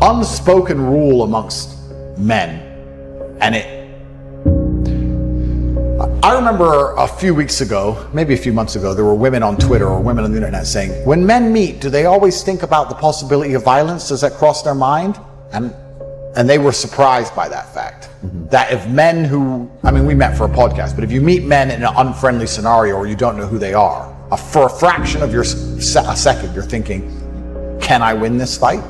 unspoken rule amongst men. And I remember a few weeks ago, maybe a few months ago, there were women on Twitter or women on the internet saying, when men meet, do they always think about the possibility of violence? Does that cross their mind? And they were surprised by that fact. That if men who, I mean, we met for a podcast, but if you meet men in an unfriendly scenario or you don't know who they are, for a fraction of a second, you're thinking, can I win this fight?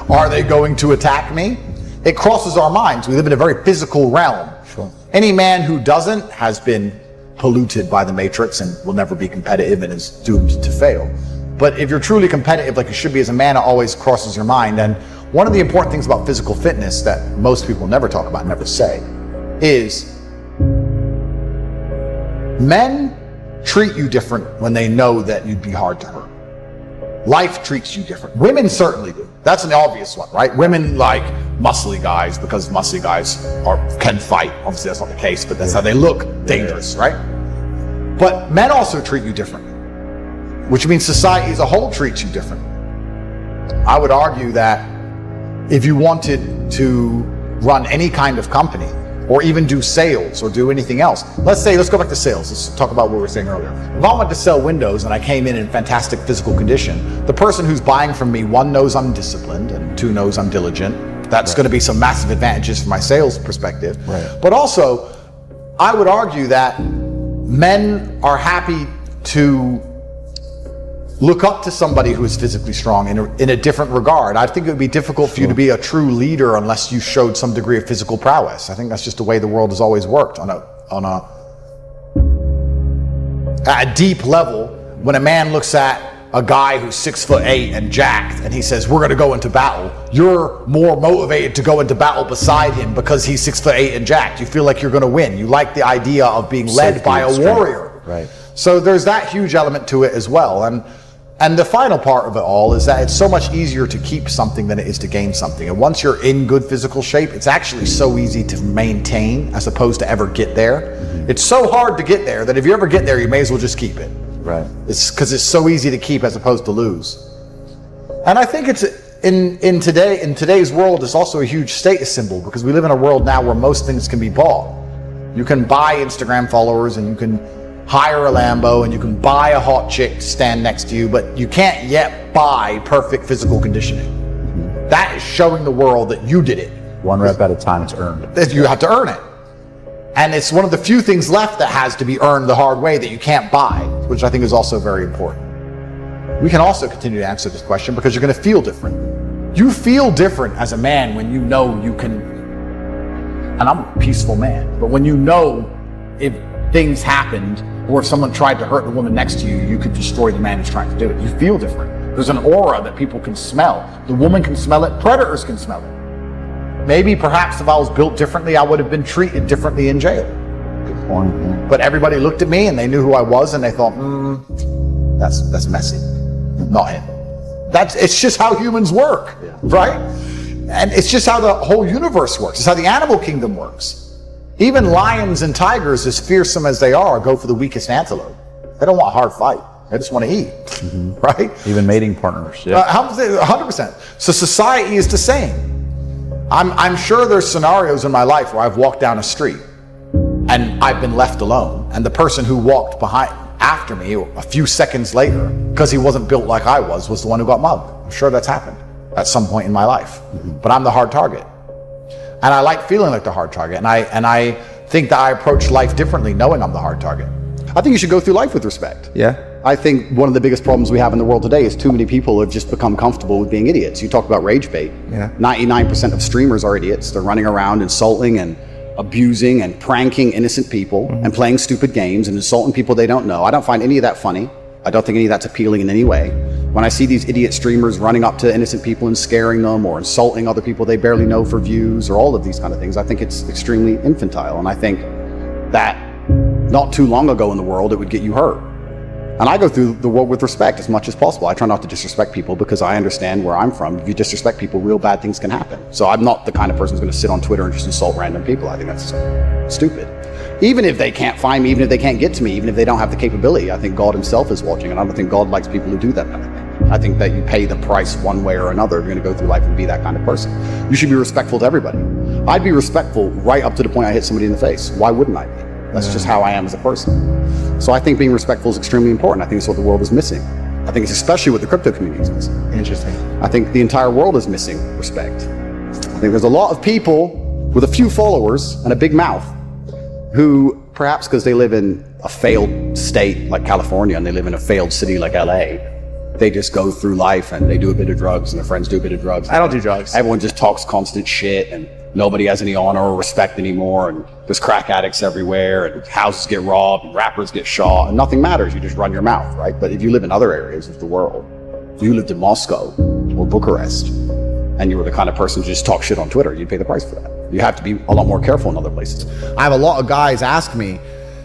Are they going to attack me? It crosses our minds. We live in a very physical realm. Sure. Any man who doesn't has been polluted by the matrix and will never be competitive and is doomed to fail. But if you're truly competitive like you should be as a man, it always crosses your mind. And one of the important things about physical fitness that most people never talk about, never say, is men treat you different when they know that you'd be hard to hurt. Life treats you different. Women certainly do. That's an obvious one, right? Women like muscly guys because muscly guys can fight. Obviously that's not the case, but that's how they look dangerous, right? But men also treat you differently, which means society as a whole treats you different. I would argue that if you wanted to run any kind of company or even do sales or do anything else, let's go back to sales. Let's talk about what we were saying earlier. If I wanted to sell windows and I came in fantastic physical condition, the person who's buying from me, one, knows I'm disciplined, and two, knows I'm diligent. That's going to be some massive advantages from my sales perspective. Right. But also, I would argue that men are happy to look up to somebody who is physically strong in a different regard. I think it would be difficult for you to be a true leader unless you showed some degree of physical prowess. I think that's just the way the world has always worked at a deep level. When a man looks at a guy who's 6'8" and jacked and he says, we're gonna go into battle, you're more motivated to go into battle beside him because he's 6'8" and jacked. You feel like you're gonna win. You like the idea of being led by a warrior. Right. So there's that huge element to it as well. And the final part of it all is that it's so much easier to keep something than it is to gain something. And once you're in good physical shape, it's actually so easy to maintain as opposed to ever get there. It's so hard to get there that if you ever get there, you may as well just keep it. Right. It's because it's so easy to keep as opposed to lose. And I think it's in today's world, it's also a huge status symbol because we live in a world now where most things can be bought. You can buy Instagram followers and you can hire a Lambo and you can buy a hot chick to stand next to you, but you can't yet buy perfect physical conditioning. That is showing the world that you did it. One rep at a time, it's earned. That you have to earn it. And it's one of the few things left that has to be earned the hard way that you can't buy, which I think is also very important. We can also continue to answer this question because you're going to feel different. You feel different as a man when you know you can, and I'm a peaceful man, but when you know if things happened or if someone tried to hurt the woman next to you, you could destroy the man who's trying to do it. You feel different. There's an aura that people can smell. The woman can smell it. Predators can smell it. Maybe perhaps if I was built differently, I would have been treated differently in jail. Good point. Yeah. But everybody looked at me and they knew who I was and they thought, that's messy. Not him. It's just how humans work, right? And it's just how the whole universe works. It's how the animal kingdom works. Even lions and tigers, as fearsome as they are, go for the weakest antelope. They don't want a hard fight. They just want to eat, right? Even mating partners. Yeah. 100%. So society is the same. I'm sure there's scenarios in my life where I've walked down a street and I've been left alone, and the person who walked after me a few seconds later, because he wasn't built like I was the one who got mugged. I'm sure that's happened at some point in my life. But I'm the hard target. And I like feeling like the hard target. And I think that I approach life differently knowing I'm the hard target. I think you should go through life with respect. Yeah. I think one of the biggest problems we have in the world today is too many people have just become comfortable with being idiots. You talk about rage bait. Yeah. 99% of streamers are idiots. They're running around insulting and abusing and pranking innocent people and playing stupid games and insulting people they don't know. I don't find any of that funny. I don't think any of that's appealing in any way. When I see these idiot streamers running up to innocent people and scaring them or insulting other people they barely know for views or all of these kind of things, I think it's extremely infantile. And I think that not too long ago in the world, it would get you hurt. And I go through the world with respect as much as possible. I try not to disrespect people because I understand where I'm from. If you disrespect people, real bad things can happen. So I'm not the kind of person who's going to sit on Twitter and just insult random people. I think that's stupid. Even if they can't find me, even if they can't get to me, even if they don't have the capability, I think God himself is watching, and I don't think God likes people who do that kind of thing. I think that you pay the price one way or another if you're going to go through life and be that kind of person. You should be respectful to everybody. I'd be respectful right up to the point I hit somebody in the face. Why wouldn't I be? That's just how I am as a person. So I think being respectful is extremely important. I think it's what the world is missing. I think it's especially what the crypto community is missing. Interesting. I think the entire world is missing respect. I think there's a lot of people with a few followers and a big mouth who, perhaps because they live in a failed state like California and they live in a failed city like LA, they just go through life and they do a bit of drugs and their friends do a bit of drugs. I don't do drugs. Everyone just talks constant shit and nobody has any honor or respect anymore, and there's crack addicts everywhere and houses get robbed and rappers get shot and nothing matters. You just run your mouth, right? But if you live in other areas of the world, if you lived in Moscow or Bucharest and you were the kind of person who just talk shit on Twitter, you'd pay the price for that. You have to be a lot more careful in other places. I have a lot of guys ask me,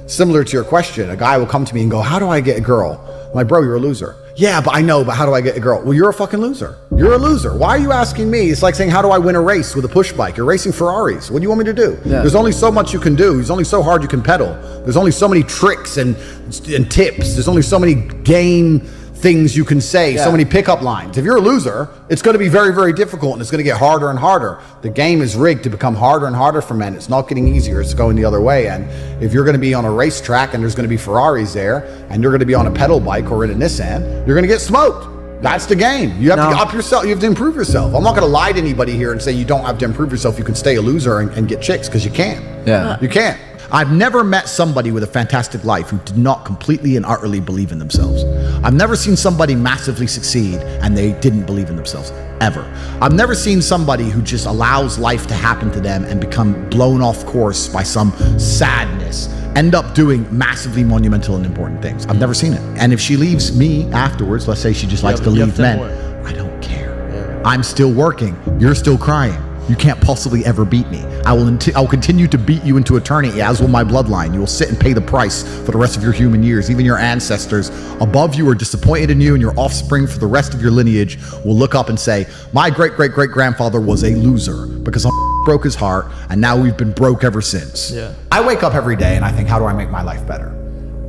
similar to your question, a guy will come to me and go, how do I get a girl? I'm like, bro, you're a loser. Yeah, but I know, but how do I get a girl? Well, you're a fucking loser. You're a loser. Why are you asking me? It's like saying, how do I win a race with a push bike? You're racing Ferraris. What do you want me to do? Yeah. There's only so much you can do. There's only so hard you can pedal. There's only so many tricks and tips. There's only so many game things you can say, so many pickup lines. If you're a loser, it's going to be very, very difficult and it's going to get harder and harder. The game is rigged to become harder and harder for men. It's not getting easier. It's going the other way. And if you're going to be on a racetrack and there's going to be Ferraris there and you're going to be on a pedal bike or in a Nissan, you're going to get smoked. That's the game. You have to up yourself. You have to improve yourself. I'm not going to lie to anybody here and say you don't have to improve yourself. You can stay a loser and get chicks, because you can. Yeah. You can. I've never met somebody with a fantastic life who did not completely and utterly believe in themselves. I've never seen somebody massively succeed and they didn't believe in themselves, ever. I've never seen somebody who just allows life to happen to them and become blown off course by some sadness, end up doing massively monumental and important things. I've never seen it. And if she leaves me afterwards, let's say she just likes to leave men, I don't care. Yeah. I'm still working. You're still crying. You can't possibly ever beat me. I'll continue to beat you into eternity, as will my bloodline. You will sit and pay the price for the rest of your human years. Even your ancestors above you are disappointed in you, and your offspring for the rest of your lineage will look up and say, my great-great-great-grandfather was a loser because I broke his heart, and now we've been broke ever since. Yeah. I wake up every day and I think, how do I make my life better?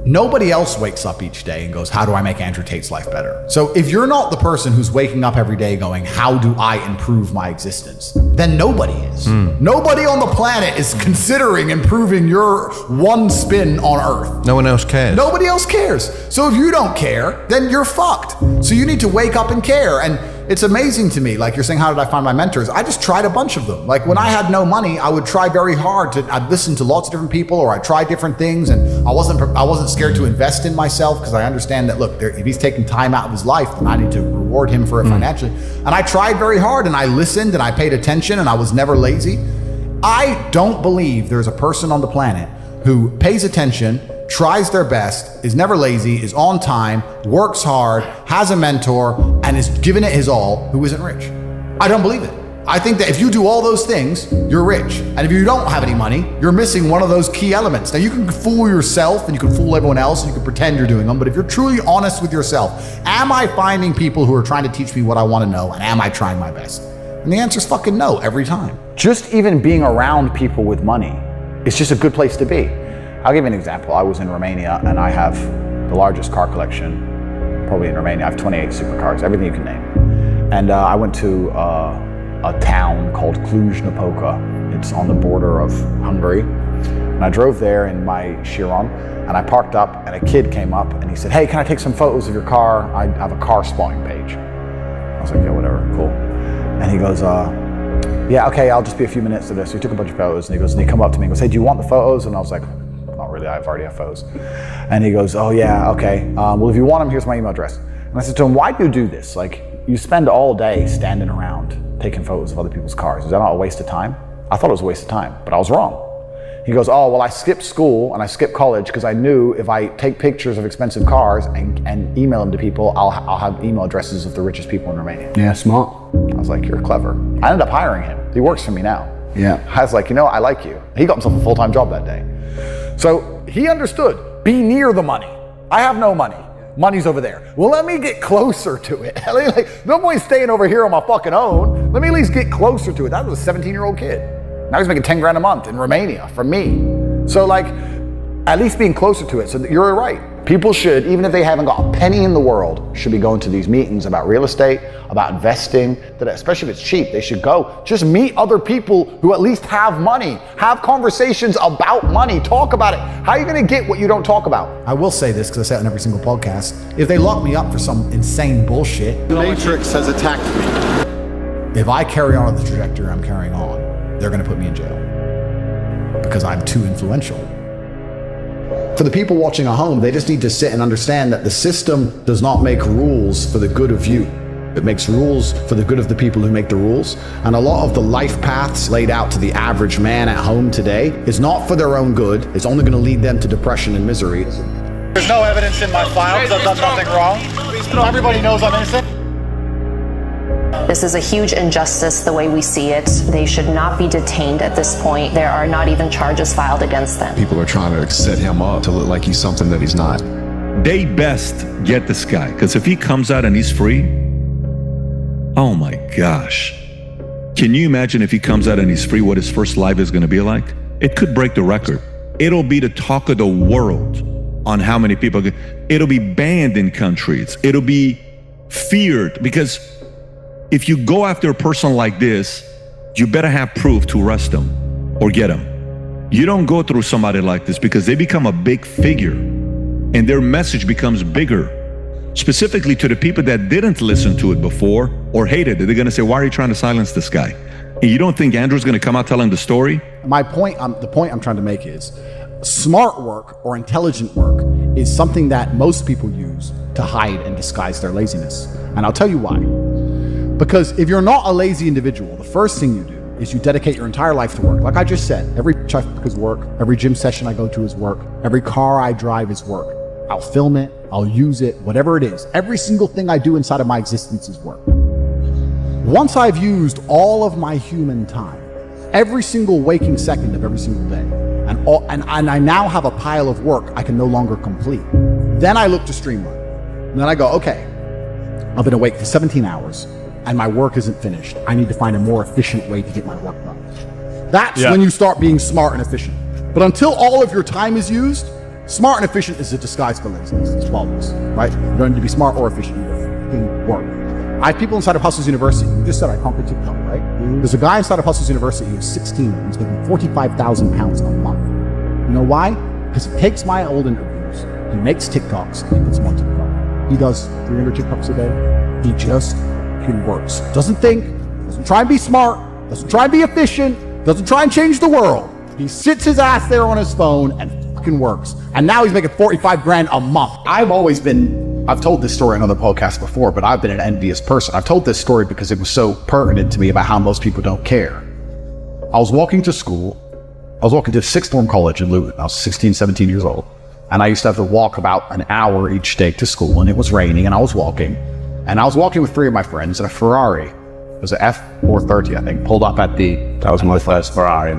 Nobody else wakes up each day and goes, how do I make Andrew Tate's life better? So if you're not the person who's waking up every day going, how do I improve my existence? Then nobody is. Nobody on the planet is considering improving your one spin on Earth. No one else cares. Nobody else cares. So if you don't care, then you're fucked. So you need to wake up and care. And it's amazing to me, like you're saying, how did I find my mentors? I just tried a bunch of them. Like when I had no money, I would try very hard I'd listen to lots of different people, or I'd try different things, and I wasn't scared to invest in myself, because I understand that, look, if he's taking time out of his life, then I need to reward him for it financially. And I tried very hard, and I listened, and I paid attention, and I was never lazy. I don't believe there's a person on the planet who pays attention, tries their best, is never lazy, is on time, works hard, has a mentor, and is giving it his all, who isn't rich. I don't believe it. I think that if you do all those things, you're rich. And if you don't have any money, you're missing one of those key elements. Now, you can fool yourself and you can fool everyone else and you can pretend you're doing them, but if you're truly honest with yourself, am I finding people who are trying to teach me what I want to know, and am I trying my best? And the answer is fucking no, every time. Just even being around people with money, it's just a good place to be. I'll give you an example. I was in Romania and I have the largest car collection probably in Romania. I have 28 supercars, everything you can name. And I went to a town called Cluj-Napoca. It's on the border of Hungary. And I drove there in my Chiron, and I parked up, and a kid came up and he said, hey, can I take some photos of your car? I have a car spotting page. I was like, yeah, whatever, cool. And he goes, yeah, okay, I'll just be a few minutes of this. So he took a bunch of photos, and he come up to me and goes, hey, do you want the photos? And I was like, not really, I've already have photos. And he goes, oh yeah, okay. Well, if you want them, here's my email address. And I said to him, why do you do this? Like, you spend all day standing around taking photos of other people's cars. Is that not a waste of time? I thought it was a waste of time, but I was wrong. He goes, oh, well, I skipped school and I skipped college because I knew if I take pictures of expensive cars and email them to people, I'll have email addresses of the richest people in Romania. Yeah, smart. I was like, you're clever. I ended up hiring him. He works for me now. Yeah. I was like, I like you. He got himself a full-time job that day. So he understood, be near the money. I have no money. Money's over there. Well, let me get closer to it. Like, no point staying over here on my fucking own. Let me at least get closer to it. That was a 17-year-old kid. Now he's making 10 grand a month in Romania from me. So like, at least being closer to it. So you're right. People should, even if they haven't got a penny in the world, should be going to these meetings about real estate, about investing, especially if it's cheap, they should go. Just meet other people who at least have money. Have conversations about money. Talk about it. How are you gonna get what you don't talk about? I will say this because I say it on every single podcast. If they lock me up for some insane bullshit, The Matrix has attacked me. if I carry on the trajectory I'm carrying on, they're gonna put me in jail because I'm too influential. For the people watching at home, they just need to sit and understand that the system does not make rules for the good of you. It makes rules for the good of the people who make the rules. And a lot of the life paths laid out to the average man at home today is not for their own good. It's only going to lead them to depression and misery. There's no evidence in my file because I've done nothing wrong. Everybody knows I'm innocent. This is a huge injustice the way we see it. They should not be detained at this point. There are not even charges filed against them. People are trying to set him up to look like he's something that he's not. They best get this guy, because if he comes out and he's free, oh my gosh. Can you imagine if he comes out and he's free, what his first life is going to be like? It could break the record. It'll be the talk of the world on how many people, it'll be banned in countries. It'll be feared, because if you go after a person like this, you better have proof to arrest them or get them. You don't go through somebody like this because they become a big figure and their message becomes bigger, specifically to the people that didn't listen to it before or hated it. They're gonna say, why are you trying to silence this guy? And you don't think Andrew's gonna come out telling the story? The point I'm trying to make is smart work or intelligent work is something that most people use to hide and disguise their laziness. And I'll tell you why. Because if you're not a lazy individual, the first thing you do is you dedicate your entire life to work. Like I just said, every check is work, every gym session I go to is work, every car I drive is work. I'll film it, I'll use it, whatever it is. Every single thing I do inside of my existence is work. Once I've used all of my human time, every single waking second of every single day, and I now have a pile of work I can no longer complete, then I look to streamline. And then I go, okay, I've been awake for 17 hours, and my work isn't finished. I need to find a more efficient way to get my work done. That's when you start being smart and efficient. But until all of your time is used, smart and efficient is a disguise for laziness. It's flawless, right? You don't need to be smart or efficient. You can work. I have people inside of Hustles University. You just said I conquered TikTok, right? There's a guy inside of Hustles University who's 16. He's making 45,000 pounds a month. You know why? Because he takes my old interviews, he makes TikToks, and he puts them on TikTok. He does 300 TikToks a day. He just works. Doesn't think, doesn't try and be smart, doesn't try and be efficient, doesn't try and change the world. He sits his ass there on his phone and fucking works. And now he's making 45 grand a month. I've told this story on other podcasts before, but I've been an envious person. I've told this story because it was so pertinent to me about how most people don't care. I was walking to school. I was walking to sixth form college in Luton. I was 16, 17 years old. And I used to have to walk about an hour each day to school, and it was raining, and I was walking. And I was walking with three of my friends in a Ferrari. It was an F430, I think, pulled up at the... That was my first Ferrari.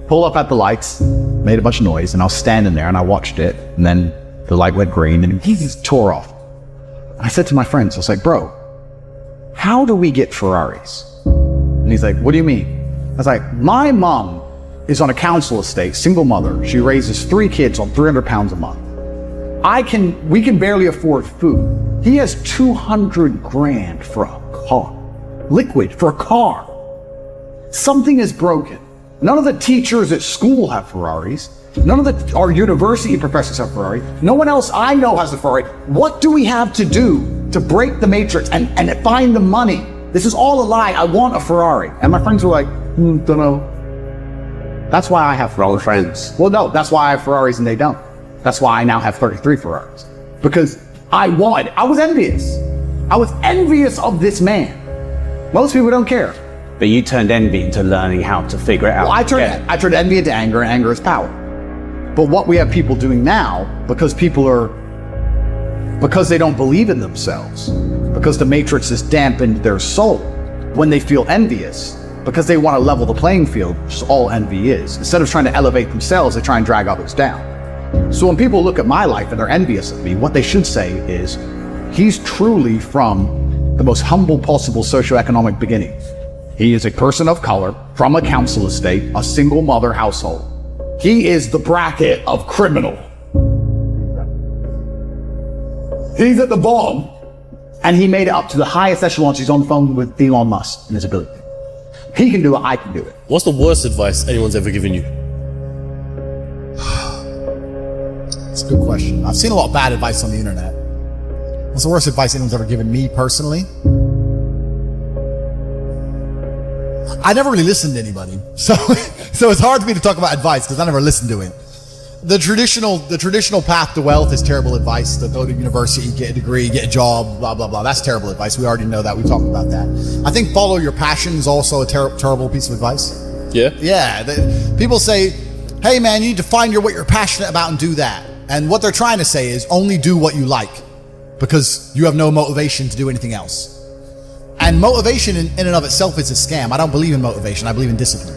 Pulled up at the lights, made a bunch of noise, and I was standing there and I watched it, and then the light went green and he just tore off. I said to my friends, I was like, bro, how do we get Ferraris? And he's like, what do you mean? I was like, my mom is on a council estate, single mother. She raises 3 kids on 300 pounds a month. We can barely afford food. He has 200 grand for a car. Liquid for a car. Something is broken. None of the teachers at school have Ferraris. None of our university professors have Ferrari. No one else I know has a Ferrari. What do we have to do to break the matrix and find the money? This is all a lie. I want a Ferrari. And my friends were like, don't know. That's why I have Ferrari friends. Well, no, that's why I have Ferraris and they don't. That's why I now have 33 Ferraris. Because I was envious. I was envious of this man. Most people don't care. But you turned envy into learning how to figure it out. Well, I turned envy into anger, and anger is power. But what we have people doing now, because they don't believe in themselves, because the matrix has dampened their soul, when they feel envious, because they want to level the playing field, which is all envy is. Instead of trying to elevate themselves, they try and drag others down. So when people look at my life and they're envious of me, what they should say is, he's truly from the most humble possible socioeconomic beginnings. He is a person of color from a council estate, a single mother household. He is the bracket of criminal. He's at the bottom, and he made it up to the highest echelons. He's on the phone with Elon Musk and his ability. He can do it, I can do it. What's the worst advice anyone's ever given you? It's a good question. I've seen a lot of bad advice on the internet. What's the worst advice anyone's ever given me personally? I never really listened to anybody. So it's hard for me to talk about advice because I never listened to it. The traditional path to wealth is terrible advice. To go to university, get a degree, get a job, blah, blah, blah. That's terrible advice. We already know that. We talked about that. I think follow your passion is also a terrible piece of advice. Yeah? Yeah. People say, hey man, you need to find what you're passionate about and do that. And what they're trying to say is only do what you like because you have no motivation to do anything else. And motivation in and of itself is a scam. I don't believe in motivation. I believe in discipline.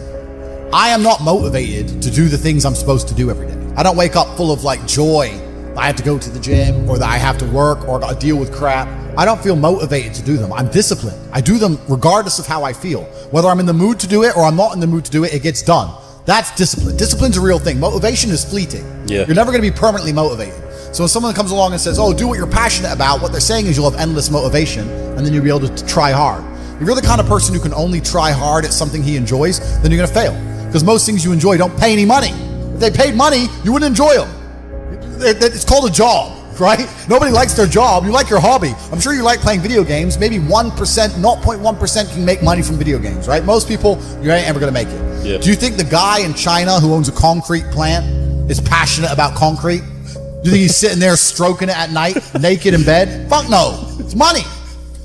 I am not motivated to do the things I'm supposed to do every day. I don't wake up full of like joy that I have to go to the gym or that I have to work or got to deal with crap. I don't feel motivated to do them. I'm disciplined. I do them regardless of how I feel. Whether I'm in the mood to do it or I'm not in the mood to do it, it gets done. That's discipline. Discipline's a real thing. Motivation is fleeting. Yeah. You're never going to be permanently motivated. So when someone comes along and says, oh, do what you're passionate about, what they're saying is you'll have endless motivation and then you'll be able to try hard. If you're the kind of person who can only try hard at something he enjoys, then you're going to fail. Because most things you enjoy don't pay any money. If they paid money, you wouldn't enjoy them. It's called a job, right? Nobody likes their job. You like your hobby. I'm sure you like playing video games. Maybe 1%, 0.1% can make money from video games, right? Most people, you ain't ever going to make it. Yeah. Do you think the guy in China who owns a concrete plant is passionate about concrete? Do you think he's sitting there stroking it at night, naked in bed? Fuck no. It's money.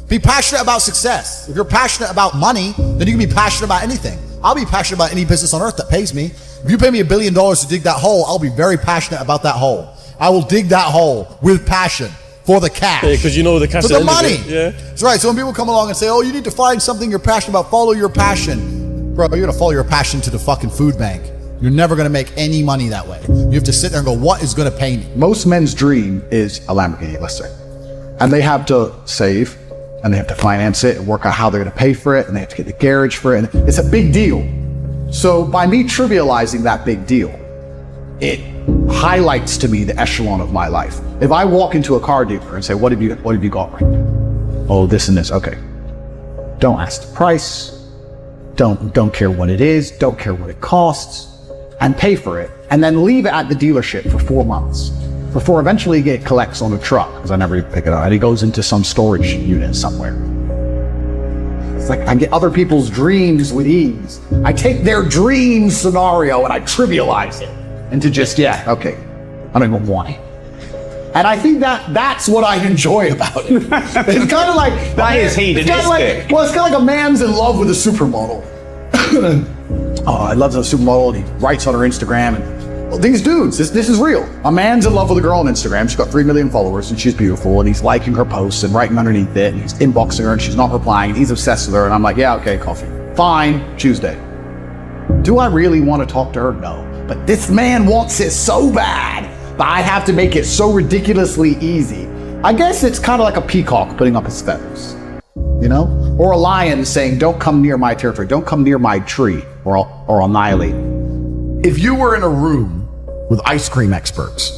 Be passionate about success. If you're passionate about money, then you can be passionate about anything. I'll be passionate about any business on earth that pays me. If you pay me $1 billion to dig that hole, I'll be very passionate about that hole. I will dig that hole with passion for the cash. Yeah, because you know the cash. For the money. Yeah. That's right. So when people come along and say, oh, you need to find something you're passionate about, follow your passion. Bro, you're going to follow your passion to the fucking food bank. You're never going to make any money that way. You have to sit there and go, what is going to pay me? Most men's dream is a Lamborghini, let's say. And they have to save, and they have to finance it, and work out how they're going to pay for it, and they have to get the garage for it. And it's a big deal. So by me trivializing that big deal, it highlights to me the echelon of my life. If I walk into a car dealer and say, what have you got right now? Oh, this and this. Okay. Don't ask the price. Don't care what it is. Don't care what it costs. And pay for it. And then leave it at the dealership for 4 months before eventually it collects on a truck, because I never even pick it up. And it goes into some storage unit somewhere. It's like I get other people's dreams with ease. I take their dream scenario and I trivialize it into just, yeah, okay, I don't even want it. And I think that's what I enjoy about it. It's kind of like That is hedonistic. Well, it's kind of like a man's in love with a supermodel. Oh, I love the supermodel. And he writes on her Instagram. And well, these dudes, this is real. A man's in love with a girl on Instagram. She's got 3 million followers and she's beautiful. And he's liking her posts and writing underneath it. And he's inboxing her and she's not replying. And he's obsessed with her. And I'm like, yeah, okay, coffee. Fine, Tuesday. Do I really want to talk to her? No. But this man wants it so bad that I have to make it so ridiculously easy. I guess it's kind of like a peacock putting up his feathers, you know? Or a lion saying, don't come near my territory, don't come near my tree, or I'll annihilate. If you were in a room with ice cream experts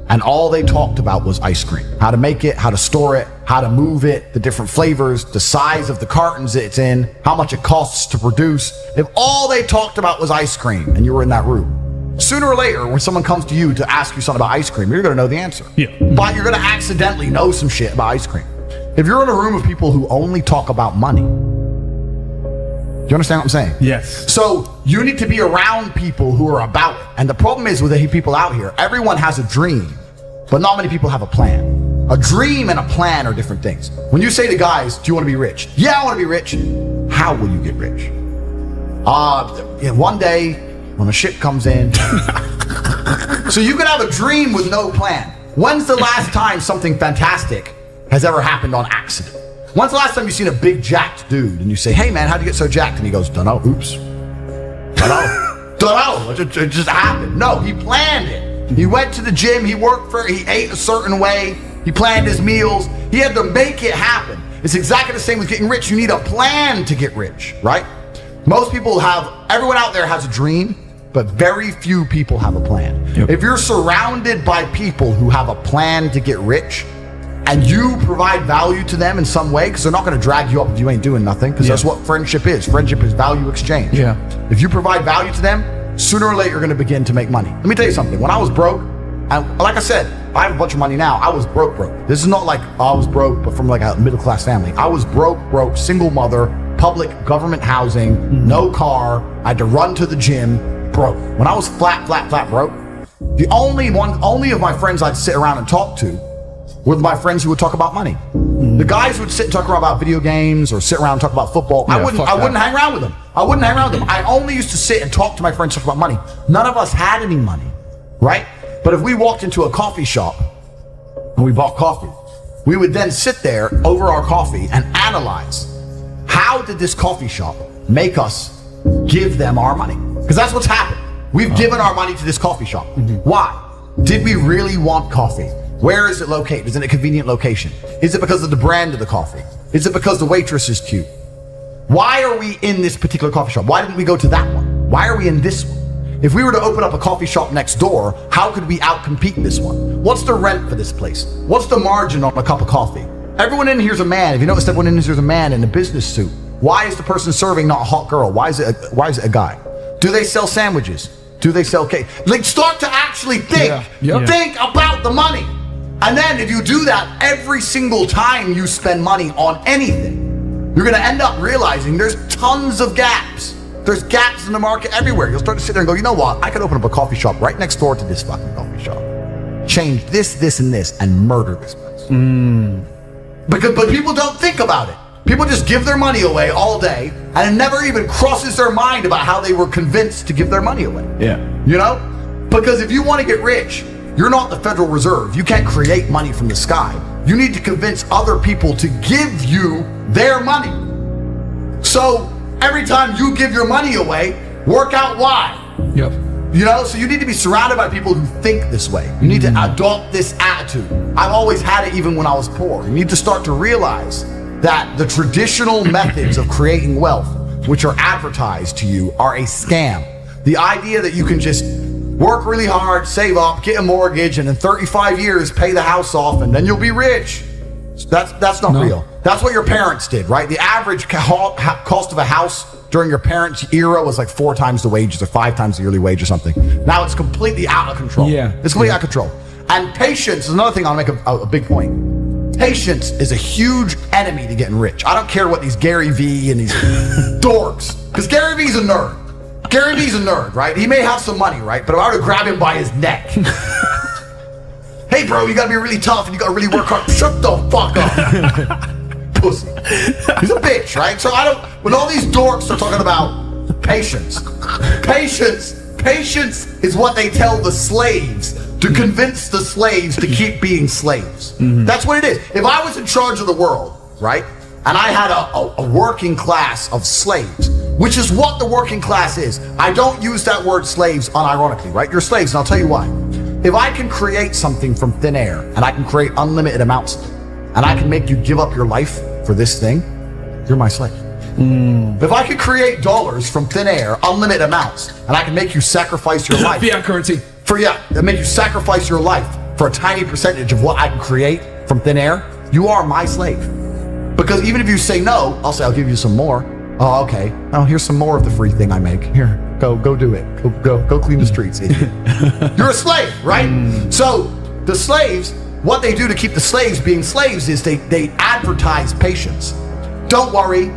and all they talked about was ice cream, how to make it, how to store it, how to move it, the different flavors, the size of the cartons it's in, how much it costs to produce, if all they talked about was ice cream and you were in that room, sooner or later, when someone comes to you to ask you something about ice cream, you're going to know the answer. Yeah. But you're going to accidentally know some shit about ice cream. If you're in a room of people who only talk about money, do you understand what I'm saying? Yes. So you need to be around people who are about it. And the problem is with the people out here, everyone has a dream, but not many people have a plan. A dream and a plan are different things. When you say to guys, do you want to be rich? Yeah, I want to be rich. How will you get rich? One day, when a ship comes in. So you could have a dream with no plan. When's the last time something fantastic has ever happened on accident? When's the last time you've seen a big jacked dude and you say, hey man, how'd you get so jacked? And he goes, dunno, oops. Dunno, it just happened. No, he planned it. He went to the gym, he worked for it, he ate a certain way, he planned his meals, he had to make it happen. It's exactly the same with getting rich. You need a plan to get rich, right? Most people everyone out there has a dream, but very few people have a plan. Yep. If you're surrounded by people who have a plan to get rich, and you provide value to them in some way, because they're not going to drag you up if you ain't doing nothing, because that's what friendship is. Friendship is value exchange. Yeah. If you provide value to them, sooner or later you're going to begin to make money. Let me tell you something. When I was broke, and like I said, I have a bunch of money now. I was broke. This is not like I was broke, but from like a middle class family. I was broke, single mother, public government housing, no car. I had to run to the gym, broke. When I was flat broke, the only of my friends I'd sit around and talk to were my friends who would talk about money. The guys who would sit and talk about video games or sit around and talk about football, I wouldn't hang around with them. I only used to sit and talk to my friends, talk about money. None of us had any money, right? But if we walked into a coffee shop and we bought coffee, we would then sit there over our coffee and analyze, how did this coffee shop make us give them our money? Because that's what's happened. We've given our money to this coffee shop. Why? Did we really want coffee? Where is it located? Is it in a convenient location? Is it because of the brand of the coffee? Is it because the waitress is cute? Why are we in this particular coffee shop? Why didn't we go to that one? Why are we in this one? If we were to open up a coffee shop next door, how could we outcompete this one? What's the rent for this place? What's the margin on a cup of coffee? Everyone in here's a man. If you notice, everyone in here's a man in a business suit. Why is the person serving not a hot girl? Why is it a guy? Do they sell sandwiches? Do they sell cake? Like, start to actually think. Think about the money. And then if you do that every single time you spend money on anything, you're going to end up realizing there's tons of gaps. There's gaps in the market everywhere. You'll start to sit there and go, you know what? I could open up a coffee shop right next door to this fucking coffee shop. Change this, and this, and murder this place. But people don't think about it. People just give their money away all day, and it never even crosses their mind about how they were convinced to give their money away. Yeah. You know? Because if you want to get rich, you're not the Federal Reserve. You can't create money from the sky. You need to convince other people to give you their money. So every time you give your money away, work out why. Yep. You know, so you need to be surrounded by people who think this way. You need to adopt this attitude. I've always had it even when I was poor. You need to start to realize that the traditional methods of creating wealth, which are advertised to you, are a scam. The idea that you can just work really hard, save up, get a mortgage, and in 35 years pay the house off, and then you'll be rich. That's not real. That's what your parents did, right? The average cost of a house during your parents' era was like 4 times the wages or 5 times the yearly wage or something. Now it's completely out of control. Yeah. It's completely out of control. And patience is another thing. I'll make a big point. Patience is a huge enemy to getting rich. I don't care what these Gary Vee and these dorks, because Gary Vee's a nerd. Gary Vee's a nerd, right? He may have some money, right? But if I were to grab him by his neck, hey bro, you gotta be really tough and you gotta really work hard. Shut the fuck up. Pussy. He's a bitch, right? So when all these dorks are talking about patience is what they tell the slaves to convince the slaves to keep being slaves. That's what it is. If I was in charge of the world, right? And I had a working class of slaves, which is what the working class is. I don't use that word slaves unironically, right? You're slaves, and I'll tell you why. If I can create something from thin air, and I can create unlimited amounts, and I can make you give up your life for this thing, you're my slave. If I could create dollars from thin air, unlimited amounts, and I can make you sacrifice your life. Fiat currency. Make you sacrifice your life for a tiny percentage of what I can create from thin air, you are my slave. Because even if you say no, I'll say, I'll give you some more. Oh, okay. Oh, here's some more of the free thing I make. Here, go do it. Go clean the streets, idiot. You're a slave, right? So the slaves, what they do to keep the slaves being slaves is they advertise patience. Don't worry,